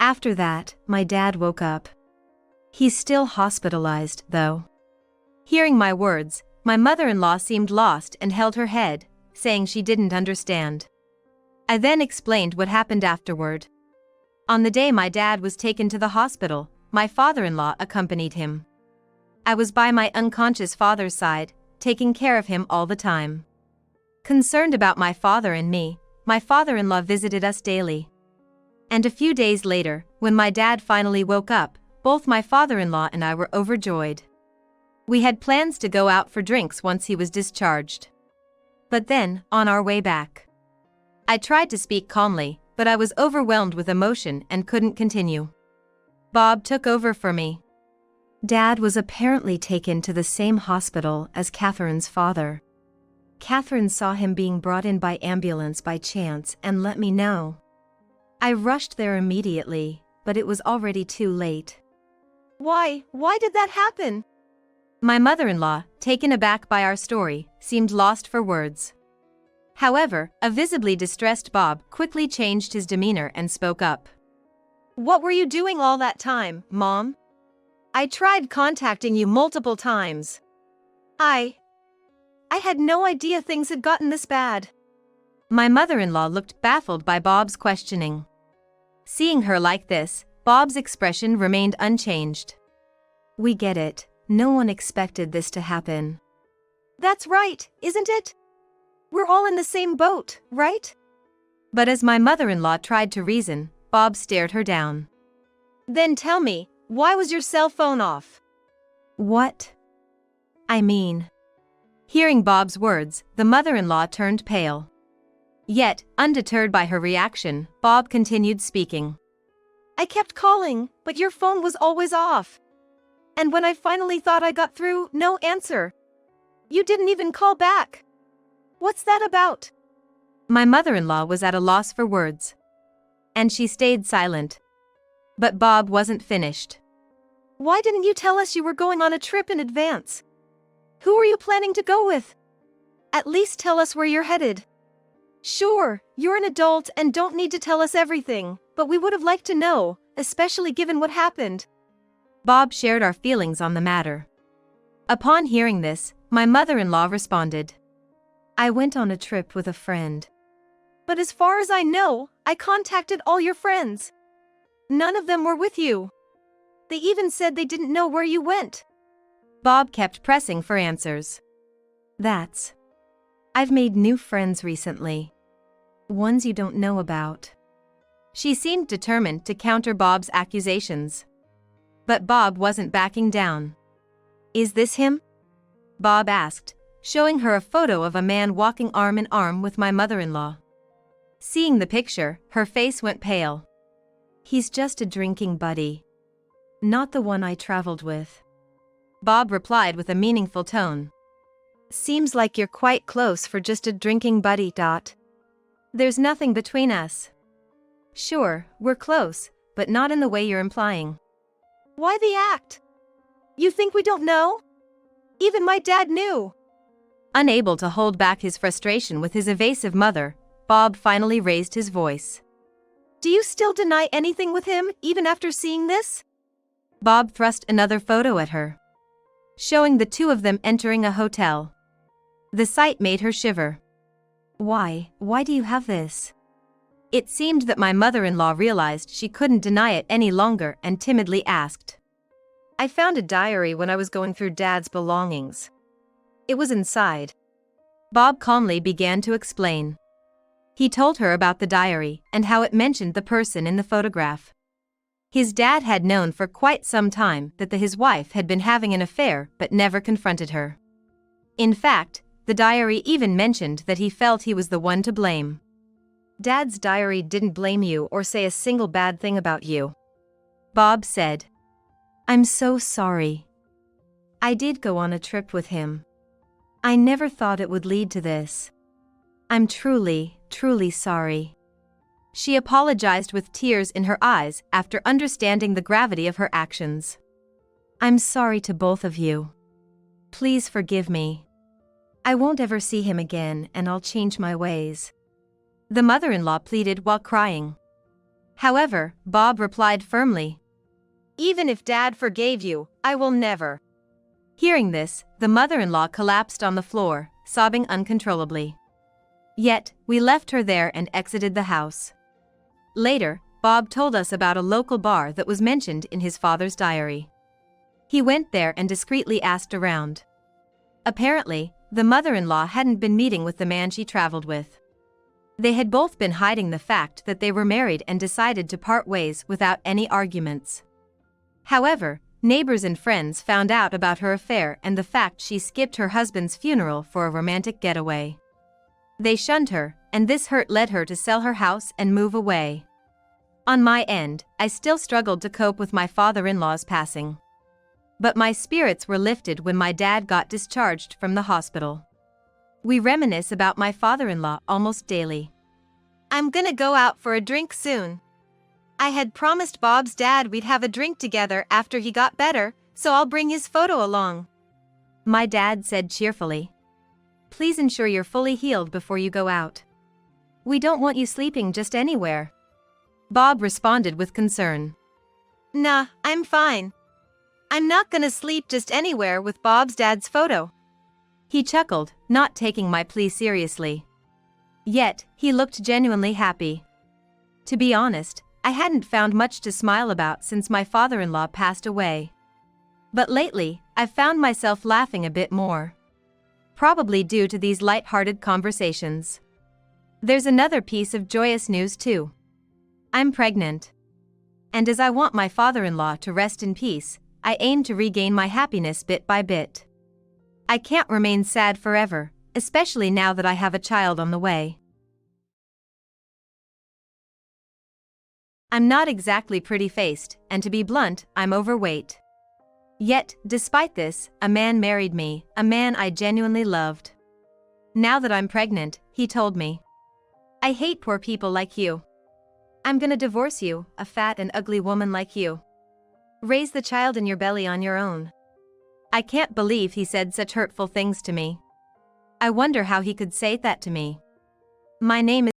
After that, my dad woke up. He's still hospitalized, though. Hearing my words, my mother-in-law seemed lost and held her head, saying she didn't understand. I then explained what happened afterward. On the day my dad was taken to the hospital, my father-in-law accompanied him. I was by my unconscious father's side, taking care of him all the time. Concerned about my father and me, my father-in-law visited us daily. And a few days later, when my dad finally woke up, both my father-in-law and I were overjoyed. We had plans to go out for drinks once he was discharged. But then, on our way back, I tried to speak calmly, but I was overwhelmed with emotion and couldn't continue. Bob took over for me. Dad was apparently taken to the same hospital as Catherine's father. Catherine saw him being brought in by ambulance by chance and let me know. I rushed there immediately, but it was already too late. Why did that happen? My mother-in-law, taken aback by our story, seemed lost for words. However, a visibly distressed Bob quickly changed his demeanor and spoke up. What were you doing all that time, Mom? I tried contacting you multiple times. I had no idea things had gotten this bad. My mother-in-law looked baffled by Bob's questioning. Seeing her like this, Bob's expression remained unchanged. We get it. No one expected this to happen. That's right, isn't it? We're all in the same boat, right? But as my mother-in-law tried to reason, Bob stared her down. Then tell me, why was your cell phone off? What? I mean. Hearing Bob's words, the mother-in-law turned pale. Yet, undeterred by her reaction, Bob continued speaking. I kept calling, but your phone was always off. And when I finally thought I got through, no answer. You didn't even call back. What's that about? My mother-in-law was at a loss for words. And she stayed silent. But Bob wasn't finished. Why didn't you tell us you were going on a trip in advance? Who were you planning to go with? At least tell us where you're headed. Sure, you're an adult and don't need to tell us everything, but we would have liked to know, especially given what happened. Bob shared our feelings on the matter. Upon hearing this, my mother-in-law responded. I went on a trip with a friend. But as far as I know, I contacted all your friends. None of them were with you. They even said they didn't know where you went. Bob kept pressing for answers. I've made new friends recently. Ones you don't know about. She seemed determined to counter Bob's accusations. But Bob wasn't backing down. Is this him? Bob asked, showing her a photo of a man walking arm in arm with my mother-in-law. Seeing the picture, her face went pale. He's just a drinking buddy. Not the one I traveled with. Bob replied with a meaningful tone. Seems like you're quite close for just a drinking buddy. There's nothing between us. Sure, we're close, but not in the way you're implying. Why the act? You think we don't know? Even my dad knew. Unable to hold back his frustration with his evasive mother, Bob finally raised his voice. Do you still deny anything with him, even after seeing this? Bob thrust another photo at her, showing the two of them entering a hotel. The sight made her shiver. Why do you have this? It seemed that my mother-in-law realized she couldn't deny it any longer and timidly asked. I found a diary when I was going through Dad's belongings. It was inside. Bob calmly began to explain. He told her about the diary and how it mentioned the person in the photograph. His dad had known for quite some time that his wife had been having an affair but never confronted her. In fact, the diary even mentioned that he felt he was the one to blame. Dad's diary didn't blame you or say a single bad thing about you. Bob said. I'm so sorry. I did go on a trip with him. I never thought it would lead to this. I'm truly sorry. She apologized with tears in her eyes after understanding the gravity of her actions. I'm sorry to both of you. Please forgive me. I won't ever see him again and I'll change my ways. The mother-in-law pleaded while crying. However, Bob replied firmly. Even if Dad forgave you, I will never. Hearing this, the mother-in-law collapsed on the floor, sobbing uncontrollably. Yet, we left her there and exited the house. Later, Bob told us about a local bar that was mentioned in his father's diary. He went there and discreetly asked around. Apparently, the mother-in-law hadn't been meeting with the man she traveled with. They had both been hiding the fact that they were married and decided to part ways without any arguments. However, neighbors and friends found out about her affair and the fact she skipped her husband's funeral for a romantic getaway. They shunned her, and this hurt led her to sell her house and move away. On my end, I still struggled to cope with my father-in-law's passing. But my spirits were lifted when my dad got discharged from the hospital. We reminisce about my father-in-law almost daily. I'm gonna go out for a drink soon. I had promised Bob's dad we'd have a drink together after he got better, so I'll bring his photo along. My dad said cheerfully. Please ensure you're fully healed before you go out. We don't want you sleeping just anywhere. Bob responded with concern. Nah, I'm fine. I'm not gonna sleep just anywhere with Bob's dad's photo. He chuckled, not taking my plea seriously. Yet, he looked genuinely happy. To be honest, I hadn't found much to smile about since my father-in-law passed away. But lately, I've found myself laughing a bit more. Probably due to these light-hearted conversations. There's another piece of joyous news too. I'm pregnant. And as I want my father-in-law to rest in peace, I aim to regain my happiness bit by bit. I can't remain sad forever, especially now that I have a child on the way. I'm not exactly pretty-faced, and to be blunt, I'm overweight. Yet, despite this, a man married me, a man I genuinely loved. Now that I'm pregnant, he told me. I hate poor people like you. I'm gonna divorce you, a fat and ugly woman like you. Raise the child in your belly on your own. I can't believe he said such hurtful things to me. I wonder how he could say that to me. My name is